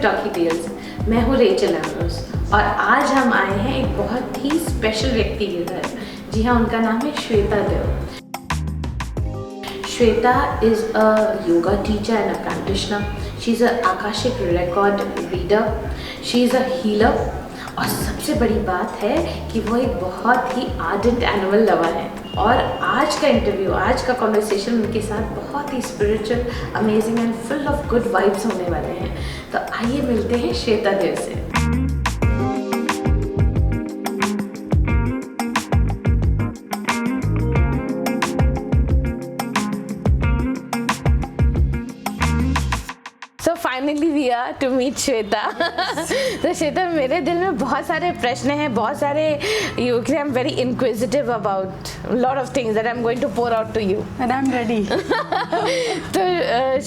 Talkie tales. मैं हूँ Rachel Ambrose और आज हम आए हैं एक बहुत ही स्पेशल व्यक्ति के घर। जी हाँ, उनका नाम है श्वेता देव। Shweta is a yoga teacher and a practitioner. She's a Akashic record reader. She is a healer. और सबसे बड़ी बात है कि वो एक बहुत ही आर्डेंट एनिमल लवर है। और आज का इंटरव्यू, आज का कॉन्वर्सेशन उनके साथ बहुत ही spiritual, amazing and full of good vibes होने वाले हैं। तो आइए मिलते हैं श्वेता देव से। Finally we are to meet Shweta. तो श्वेता, मेरे दिल में बहुत सारे प्रश्न हैं, बहुत सारे you I am very inquisitive about lot of things that I am going to pour out to you and I am ready. तो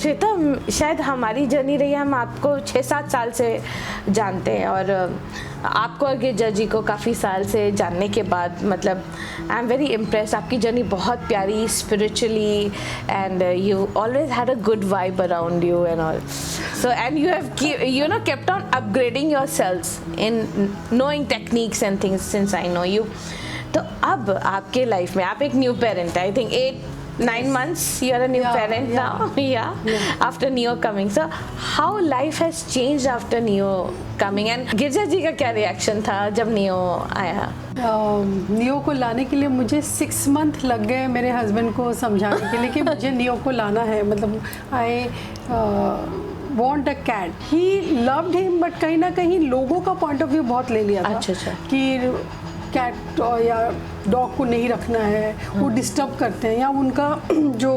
श्वेता, शायद हमारी जर्नी रही है, हम आपको 6-7 साल से जानते हैं और आपको और गिरजा जी को काफ़ी साल से जानने के बाद मतलब आई एम वेरी इम्प्रेस्ड। आपकी जर्नी बहुत प्यारी, spiritually, and you always had a good vibe around you and all. So and you have kept on upgrading yourselves in knowing techniques and things since I know you. तो अब आपके life में आप एक new parent है। I think 8-9 months you are a new parent now. After Neo coming. So how life has changed after Neo coming? And गिरजा जी का क्या reaction था जब Neo आया? नियो को लाने के लिए मुझे 6 month लग गए मेरे हस्बैंड को समझाने के लिए कि मुझे नियो को लाना है। मतलब आई want a cat. He loved him, but कहीं ना कहीं लोगों का पॉइंट ऑफ व्यू बहुत ले लिया था। अच्छा। कि कैट या डॉग को नहीं रखना है, वो डिस्टर्ब करते हैं, या उनका जो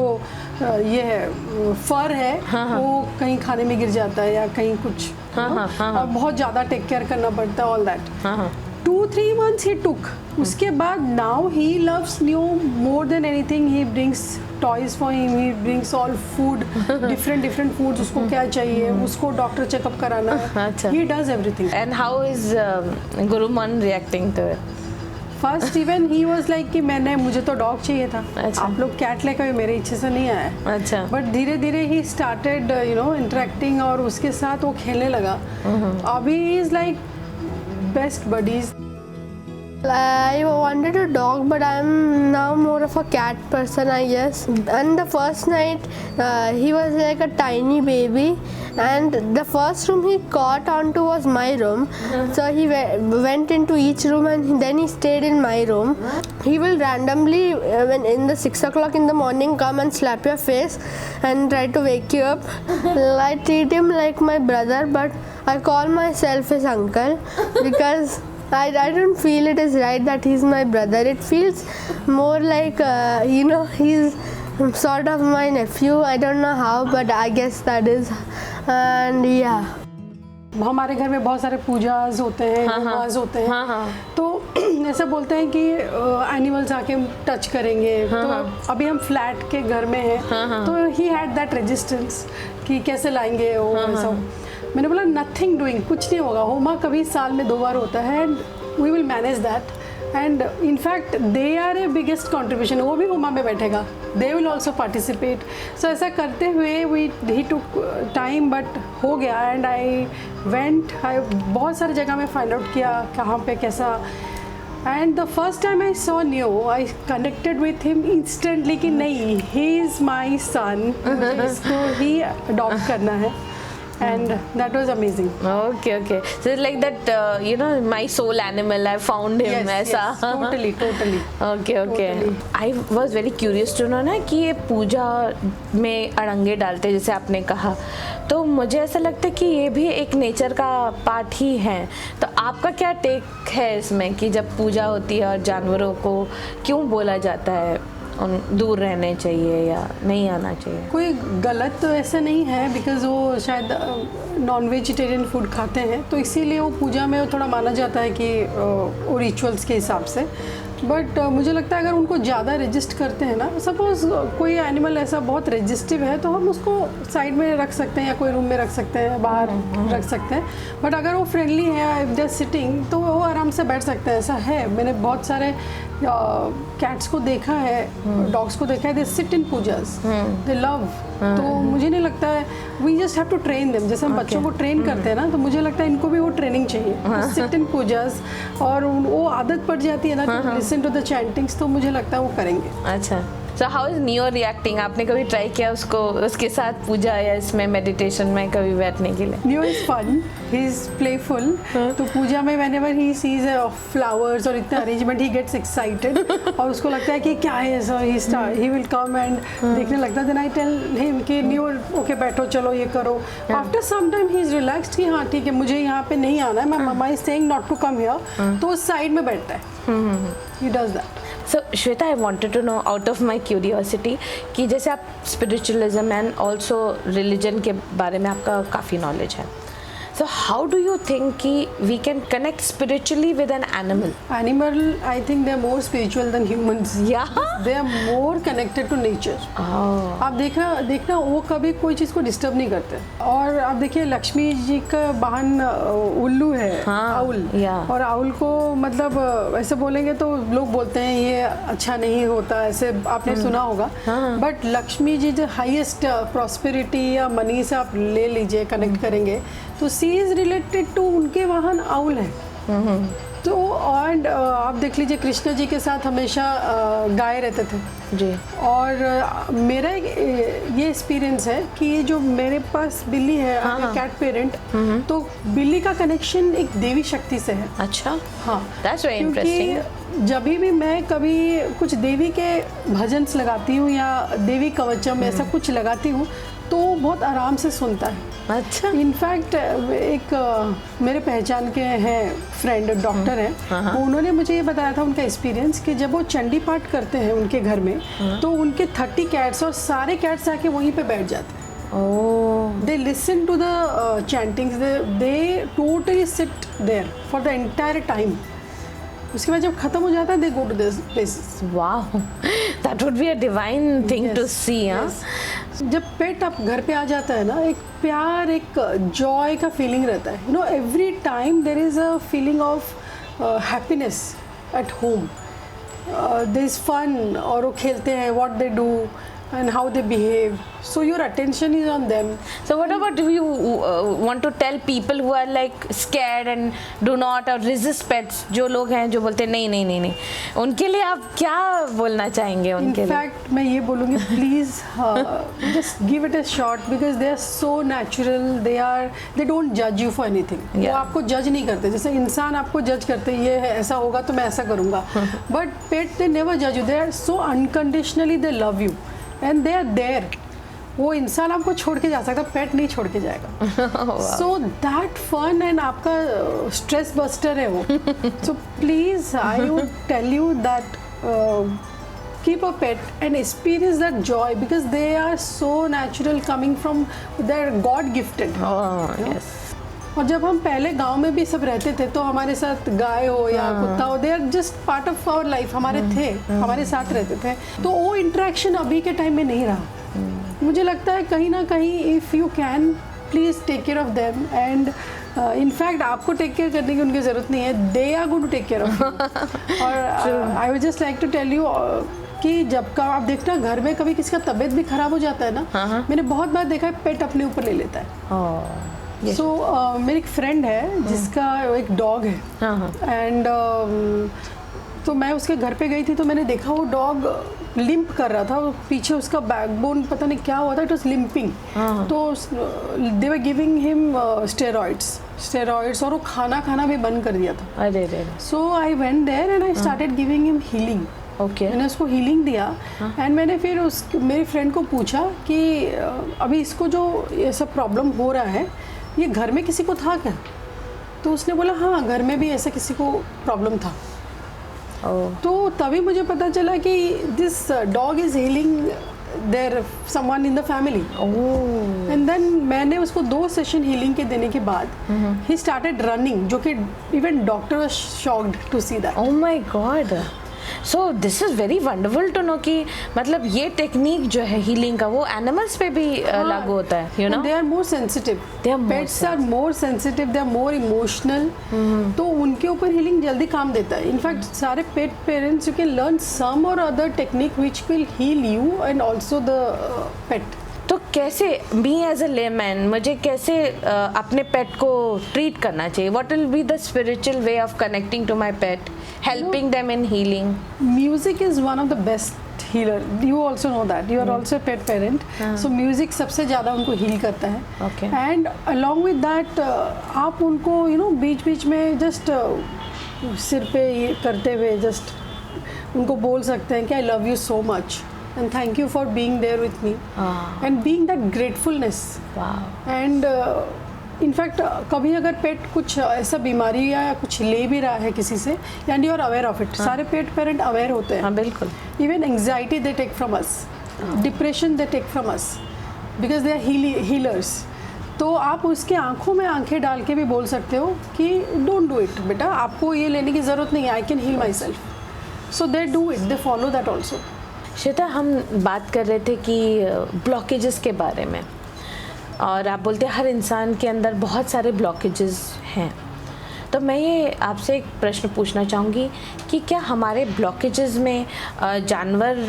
ये है फर है वो कहीं खाने में गिर जाता है या कहीं कुछ और बहुत ज़्यादा टेक केयर करना पड़ता है, all that. 2-3 months he took. उसके बाद now he loves Neo more than anything. He brings toys for him. He brings all food, different foods. उसको क्या चाहिए, उसको डॉक्टर चेकअप कराना है। He does everything. And how is Guruman reacting to it? First even he was like कि मुझे तो dog चाहिए था। आप लोग कैट लेकर मेरे इच्छे से नहीं आए। अच्छा। बट धीरे धीरे ही स्टार्टेड इंटरेक्टिंग और उसके साथ वो खेलने लगा। अभी is like best buddies. I wanted a dog, but I'm now more of a cat person, I guess. And the first night, he was like a tiny baby, and the first room he caught onto was my room. So he went into each room, and then he stayed in my room. He will randomly, when in the 6 o'clock in the morning, come and slap your face and try to wake you up. I treat him like my brother, but I call myself his uncle because I don't feel it is right that he's my brother. It feels more like he's sort of my nephew. I don't know how, but I guess that is. And yeah. हमारे घर में बहुत सारे पूजाज होते हैं, नमाज होते हैं। तो ऐसा बोलते हैं कि एनिमल्स आके टच करेंगे। तो अभी हम फ्लैट के घर में हैं, तो ही हैड दैट रेजिस्टेंस कि कैसे लाएंगे वो ऐसा। मैंने बोला नथिंग डूइंग, कुछ नहीं होगा, होमा कभी साल में 2 बार होता है and we will manage that. And in fact they are a biggest contribution. वो भी होमा में बैठेगा, they will also participate. So ऐसा करते हुए ही टुक टाइम, बट हो गया। एंड आई बहुत सारी जगह में फाइंड आउट किया कहाँ पे कैसा। And the first time I saw neo, I connected with him instantly कि नहीं, ही इज़ माई सन, इसको ही अडॉप्ट करना है। And that was amazing. Okay. So it's like that, my soul animal. I found him. Yes, totally. Okay. I was very curious to know ना कि ये पूजा में अड़ंगे डालते हैं, जैसे आपने कहा, तो मुझे ऐसा लगता है कि ये भी एक नेचर का पार्ट ही है। तो आपका क्या टेक है इसमें कि जब पूजा होती है और जानवरों को क्यों बोला जाता है दूर रहने चाहिए या नहीं आना चाहिए? कोई गलत तो ऐसा नहीं है, बिकॉज वो शायद नॉन वेजिटेरियन फूड खाते हैं, तो इसीलिए वो पूजा में थोड़ा माना जाता है कि वो रिचुअल्स के हिसाब से। बट मुझे लगता है अगर उनको ज़्यादा रजिस्ट करते हैं ना, सपोज़ कोई एनिमल ऐसा बहुत रजिस्टिव है, तो हम उसको साइड में रख सकते हैं या कोई रूम में रख सकते हैं, बाहर रख सकते हैं। बट अगर वो फ्रेंडली है, इफ दे आर सिटिंग, तो वो आराम से बैठ सकते हैं। ऐसा है, मैंने बहुत सारे कैट्स को देखा है, डॉग्स को देखा है, they sit in Pooja's, they love. तो मुझे नहीं लगता है, we just have to train them, जैसे हम बच्चों को ट्रेन करते हैं ना, तो मुझे लगता है इनको भी वो ट्रेनिंग चाहिए, सिट इन पूजास, और वो आदत पड़ जाती है ना to listen to the chantings, तो मुझे लगता है वो करेंगे। अच्छा, so how is Neo reacting? आपने कभी ट्राई किया उसको, उसके साथ पूजा या इसमें मेडिटेशन में कभी बैठने के लिए? Neo is fun, he is playful, तो पूजा में व्हेनेवर ही सीज फ्लावर्स और इतने अरेंजमेंट, ही गेट्स एक्साइटेड, और उसको लगता है कि क्या है, सो ही विल कम एंड देखने लगता है। देन आई टेल हिम कि नियो ओके बैठो, चलो ये करो। After some time he is relaxed कि हाँ ठीक है, मुझे यहाँ पे नहीं आना है, मैं mamma is saying not to come here, तो उस साइड में बैठता है। He does that. So Shweta, I wanted to know out of my curiosity कि जैसे आप spiritualism and also religion के बारे में आपका काफ़ी knowledge है, so how do you think कि we can connect spiritually with an animal? Animal, I think they are more spiritual than humans. Yeah. They are more connected to nature. Oh. आप देखना वो कभी कोई चीज़ को डिस्टर्ब नहीं करते। और आप देखिए लक्ष्मी जी का वाहन उल्लू है, आउल, और आउल को मतलब ऐसे बोलेंगे तो लोग बोलते हैं ये अच्छा नहीं होता, ऐसे आपने सुना होगा, बट लक्ष्मी जी जो हाईएस्ट प्रॉस्पेरिटी या मनी से आप ले लीजिए, कनेक्ट करेंगे, तो सी इज रिलेटेड टू उनके वाहन आउल है। तो और आप देख लीजिए कृष्ण जी के साथ हमेशा गाय रहते थे जी। और मेरा ये एक्सपीरियंस है कि ये जो मेरे पास बिल्ली है, कैट पेरेंट, तो बिल्ली का कनेक्शन एक देवी शक्ति से है। अच्छा, हाँ, दैट्स वेरी इंटरेस्टिंग। जब भी मैं कभी कुछ देवी के भजन्स लगाती हूँ या देवी कवचम ऐसा कुछ लगाती हूँ, तो बहुत आराम से सुनता है। अच्छा, इनफैक्ट एक मेरे पहचान के हैं फ्रेंड, डॉक्टर हैं, उन्होंने मुझे ये बताया था उनका एक्सपीरियंस कि जब वो चंडी पाठ करते हैं उनके घर में, तो उनके 30 कैट्स और सारे कैट्स आके वहीं पे बैठ जाते हैं। They listen to the chantings, they totally sit there for the entire time. उसके बाद जब खत्म हो जाता है, they go to this places. Wow, that would be a divine thing to see. जब पेट आप घर पे आ जाता है ना, एक प्यार, एक जॉय का फीलिंग रहता है, you know, every time there is a feeling of happiness at home, there is fun, और वो खेलते हैं, what they do and how they behave, so your attention is on them. So what about if you want to tell people who are like scared and do not or resist pets, जो लोग हैं जो बोलते हैं नहीं नहीं नहीं नहीं, उनके लिए आप क्या बोलना चाहेंगे उनके लिए? इनफैक्ट मैं ये बोलूँगी, please just give it a shot because they are so natural, they don't judge you for anything. वो आपको जज नहीं करते, जैसे इंसान आपको जज करते हैं, ये है ऐसा होगा तो मैं ऐसा करूँगा, but pet they never judge you, they are so unconditionally they love you. And they are there. वो इंसान आपको छोड़ के जा सकता, पेट नहीं छोड़ के जाएगा। सो दैट फन एंड आपका स्ट्रेस बस्टर है वो। So please I would tell you that keep a pet and experience that joy because they are so natural, coming from, they're God gifted. Yes. और जब हम पहले गांव में भी सब रहते थे, तो हमारे साथ गाय हो या कुत्ता हो, they are just part of our life, हमारे थे, हमारे साथ रहते थे, तो वो इंटरेक्शन अभी के टाइम में नहीं रहा। मुझे लगता है कहीं ना कहीं if you can please take care of them, and in fact आपको टेक केयर करने की उनकी ज़रूरत नहीं है, they are going to take care of. और I would just like to tell you कि जब का आप देखना घर में कभी किसी का तबीयत भी खराब हो जाता है ना, मैंने बहुत बार देखा है पेट अपने ऊपर ले लेता है। सो मेरी एक फ्रेंड है जिसका एक डॉग है, एंड तो मैं उसके घर पे गई थी, तो मैंने देखा वो डॉग लिम्प कर रहा था, पीछे उसका बैकबोन पता नहीं क्या हुआ था, इट वाज लिम्पिंग, तो they were giving him steroids, और वो खाना भी बंद कर दिया था। अरे so I went there and I started giving him healing. मैंने उसको हीलिंग दिया, एंड मैंने फिर मेरी फ्रेंड को पूछा कि अभी इसको जो ये सब प्रॉब्लम हो रहा है, ये घर में किसी को था क्या? तो उसने बोला हाँ, घर में भी ऐसा किसी को प्रॉब्लम था। तो तभी मुझे पता चला कि this dog is healing there someone in the family. And then मैंने उसको 2 सेशन हीलिंग के देने के बाद ही स्टार्टेड रनिंग, जो कि even doctor was shocked to see that. Oh my god. So this is very wonderful to know कि मतलब ये टेक्निक जो है हीलिंग का वो एनिमल्स पे भी लागू होता है, you know. They are more sensitive, pets are more sensitive, they are more emotional, तो उनके ऊपर हीलिंग जल्दी काम देता है. इनफैक्ट सारे pet parents you can learn some or other technique which will heal you and also the pet. तो कैसे मी एज अ लेमैन मुझे कैसे अपने पेट को ट्रीट करना चाहिए? What will be the spiritual way of connecting to my pet, helping them in healing? Music is one of the best healer. You also know that, you are also pet parent, so music सबसे ज़्यादा उनको heal करता है. Okay. And along with that आप उनको you know बीच बीच में just सिर पे ये करते हुए जस्ट उनको बोल सकते हैं कि I love you so much and thank you for being there with me, and being that gratefulness. Wow. And in fact कभी अगर पेट कुछ ऐसा बीमारी या कुछ ले भी रहा है किसी से and you are aware of it, सारे पेट पेरेंट अवेयर होते हैं. हाँ बिल्कुल. Even anxiety they take from us, depression they take from us because they are healers. तो आप उसके आंखों में आंखें डाल के भी बोल सकते हो कि डोंट डू इट बेटा, आपको ये लेने की ज़रूरत नहीं है, I can heal myself. So they do it, they follow that also. Shweta, हम बात कर रहे थे कि ब्लॉकेजेस के बारे में, और आप बोलते हैं हर इंसान के अंदर बहुत सारे ब्लॉकेजेस हैं. तो मैं ये आपसे एक प्रश्न पूछना चाहूँगी कि क्या हमारे ब्लॉकेजेस में जानवर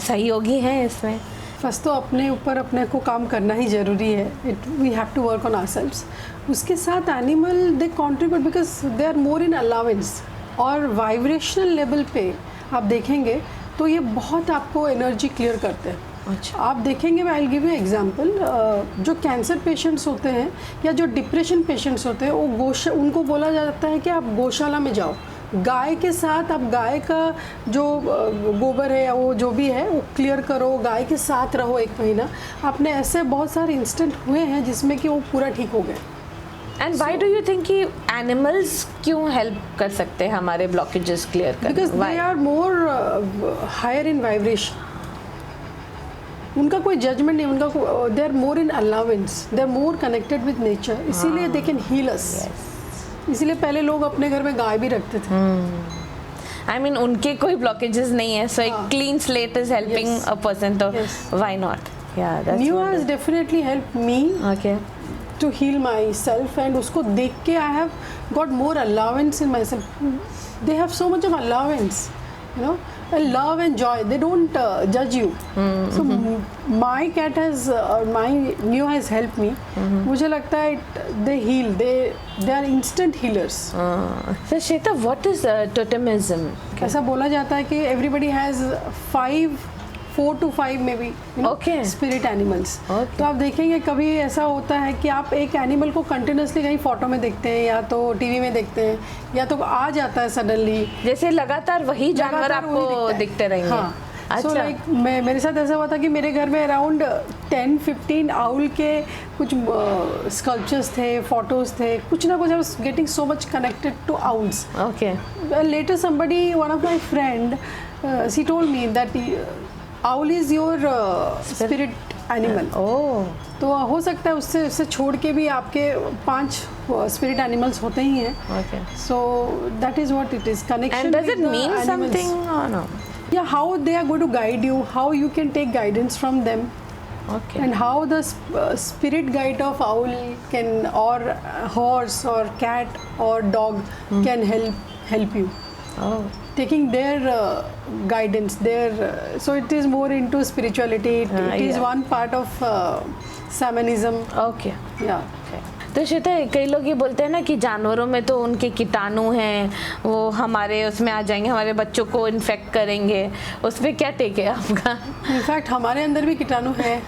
सहयोगी हैं इसमें? फर्स्ट तो अपने ऊपर अपने को काम करना ही ज़रूरी है. We have to work on ourselves. उसके साथ animal they contribute because they are more in allowance. और वाइब्रेशनल लेवल पे आप देखेंगे तो ये बहुत आपको एनर्जी क्लियर करते हैं. अच्छा. आप देखेंगे, मैं I will give you example. जो कैंसर पेशेंट्स होते हैं या जो डिप्रेशन पेशेंट्स होते हैं, वो उनको बोला जाता है कि आप गौशाला में जाओ, गाय के साथ आप गाय का जो गोबर है या वो जो भी है वो क्लियर करो, गाय के साथ रहो 1 महीना. आपने ऐसे बहुत सारे इंस्टेंट हुए हैं जिसमें कि वो पूरा ठीक हो गए. And why do you think कि एनिमल्स क्यों हेल्प कर सकते हैं हमारे ब्लॉकेजेस क्लियर करने? Because they are more higher in vibration. उनका कोई जजमेंट नहीं, उनका they are more in allowance, they are more connected with nature, इसीलिए दे कैन हील अस. इसीलिए पहले लोग अपने घर में गाय भी रखते थे. आई मीन उनके कोई ब्लॉकेजेस नहीं है, सो एक clean slate is helping a person, तो व्हाई नॉट? या that's new has definitely help me okay to heal myself, and उसको देख के I have got more allowance in myself. They have so much of allowance, you know, and love and joy. They don't judge you. So my cat has my Neo has helped me. मुझे लगता है they heal. They are instant healers. So Shweta, what is totemism? ऐसा बोला जाता है कि everybody has 4 to 5 maybe, you know, Okay. spirit animals. Okay. तो आप देखेंगे कभी ऐसा होता है कि आप एक एनिमल को कंटिन्यूसली कहीं फोटो में देखते हैं या तो टीवी में देखते हैं या तो आ जाता है सडनली, जैसे लगातार वही जानवर आपको दिखते रहेंगे. हाँ. अच्छा. So like मेरे साथ ऐसा हुआ था कि मेरे घर में अराउंड 10-15 आउल के कुछ स्कल्पचर्स थे, फोटोज थे, कुछ ना कुछ. I was getting so much connected to owls. Okay. Later somebody, one of my friend, she told me that owl is your spirit animal. Oh. तो हो सकता है उससे छोड़ के भी आपके 5 spirit animals होते ही हैं. Okay. So that is what it is. Connection. And does with it the mean animals. something or no? Yeah, how they are going to guide you, how you can take guidance from them, Okay. and how the spirit guide of owl can, or horse or cat or dog can help you. Oh. Taking their guidance, so it is more into spirituality. It is yeah. one part of shamanism. Okay. Yeah. तो श्वेता, कई लोग ये बोलते हैं ना कि जानवरों में तो उनके कीटाणु हैं, वो हमारे उसमें आ जाएंगे, हमारे बच्चों को इन्फेक्ट करेंगे. उस पर क्या टेक है आपका? इनफैक्ट हमारे अंदर भी कीटाणु है.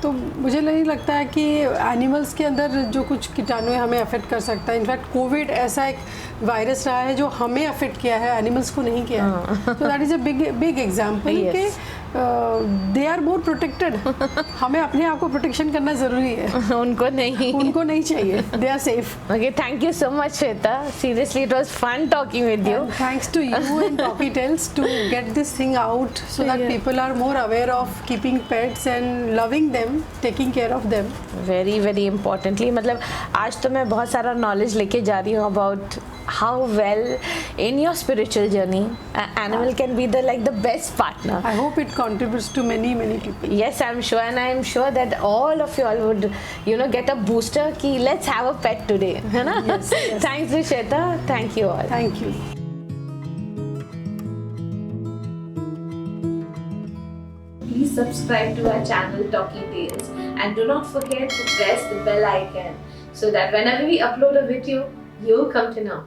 तो मुझे नहीं लगता है कि एनिमल्स के अंदर जो कुछ कीटाणु है हमें अफेक्ट कर सकता है. इनफैक्ट कोविड ऐसा एक वायरस रहा है जो हमें अफेक्ट किया है, एनिमल्स को नहीं किया है. तो that is a big example कि दे आर मोर प्रोटेक्टेड. हमें अपने आप को प्रोटेक्शन करना ज़रूरी है. उनको नहीं चाहिए. They are safe. Okay, thank you so much, Shweta. Seriously, it was fun talking with you. And thanks to you and Talkie Tales to get this thing out so that people are more aware of keeping pets and loving them, taking care of them. Very, very importantly, मतलब आज तो मैं बहुत सारा knowledge लेके जा रही हूँ about how well in your spiritual journey animal can be the best partner. I hope it contributes to many people. Yes, I'm sure, and I'm sure that all of you all would, get a booster ki let's have a pet today, है ना? Yes, yes. Thanks Shweta, thank you all. Thank you. Please subscribe to our channel Talkie Tales and do not forget to press the bell icon so that whenever we upload a video, you'll come to know.